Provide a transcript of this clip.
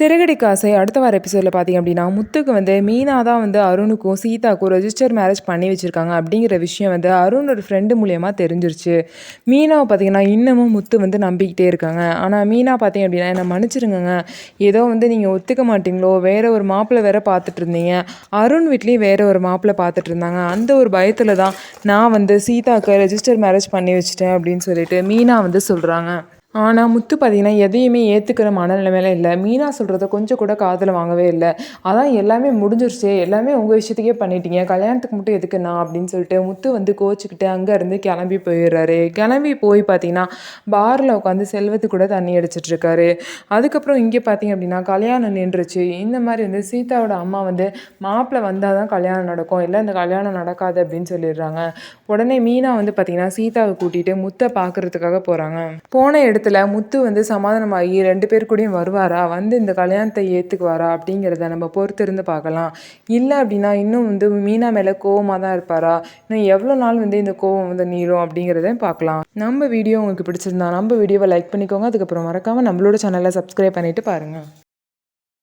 சிறகடிக்க ஆசை அடுத்த வார எபிசோடில் பார்த்தீங்க அப்படின்னா முத்துக்கு வந்து மீனா தான் வந்து அருணுக்கும் சீதாக்கும் ரெஜிஸ்டர் மேரேஜ் பண்ணி வச்சுருக்காங்க அப்படிங்கிற விஷயம் வந்து அருணோட ஃப்ரெண்டு மூலியமாக தெரிஞ்சிருச்சு. மீனாவை பார்த்தீங்கன்னா இன்னமும் முத்து வந்து நம்பிக்கிட்டே இருக்காங்க. ஆனால் மீனா பார்த்தீங்க அப்படின்னா என்னை மன்னிச்சிருங்க, ஏதோ வந்து நீங்கள் ஒத்துக்க மாட்டீங்களோ, வேற ஒரு மாப்பிள்ளை வேற பார்த்துட்டு இருந்தீங்க, அருண் வீட்லேயும் வேற ஒரு மாப்பிள்ளை பார்த்துட்டு இருந்தாங்க, அந்த ஒரு பயத்தில் தான் நான் வந்து சீதாவுக்கு ரெஜிஸ்டர் மேரேஜ் பண்ணி வச்சுட்டேன் அப்படின்னு சொல்லிட்டு மீனா வந்து சொல்கிறாங்க. ஆனால் முத்து பார்த்தீங்கன்னா எதையுமே ஏற்றுக்கிற மனநிலைமையில இல்லை. மீனா சொல்கிறத கொஞ்சம் கூட காதில் வாங்கவே இல்லை. அதான் எல்லாமே முடிஞ்சிருச்சு, எல்லாமே உங்கள் விஷயத்துக்கே பண்ணிட்டீங்க, கல்யாணத்துக்கு மட்டும் எதுக்குண்ணா அப்படின்னு சொல்லிட்டு முத்து வந்து கோச்சிக்கிட்டு அங்கேருந்து கிளம்பி போயிடுறாரு. கிளம்பி போய் பார்த்தீங்கன்னா பாரில் உட்காந்து செல்வத்து கூட தண்ணி அடிச்சிட்ருக்காரு. அதுக்கப்புறம் இங்கே பார்த்தீங்க அப்படின்னா கல்யாணம் நின்றுச்சு. இந்த மாதிரி வந்து சீதாவோட அம்மா வந்து மாப்பிள்ளை வந்தால் தான் கல்யாணம் நடக்கும், இல்லை இந்த கல்யாணம் நடக்காது அப்படின்னு சொல்லிடுறாங்க. உடனே மீனா வந்து பார்த்தீங்கன்னா சீதாவை கூட்டிகிட்டு முத்தை பார்க்குறதுக்காக போகிறாங்க. போன இடத்துல முத்து வந்து சமாதானமாகி 2 பேர் கூடயும் வருவாரா, வந்து இந்த கல்யாணத்தை ஏற்றுக்குவாரா அப்படிங்கிறத நம்ம பொறுத்திருந்து பார்க்கலாம். இல்லை அப்படின்னா இன்னும் வந்து மீனா மேலே கோவமாக தான் இருப்பாரா, இன்னும் எவ்வளோ நாள் வந்து இந்த கோவம் வந்து நீரும் அப்படிங்கிறத பார்க்கலாம். நம்ம வீடியோ உங்களுக்கு பிடிச்சிருந்தா நம்ம வீடியோவை லைக் பண்ணிக்கோங்க. அதுக்கப்புறம் மறக்காமல் நம்மளோட சேனலை சப்ஸ்கிரைப் பண்ணிவிட்டு பாருங்கள்.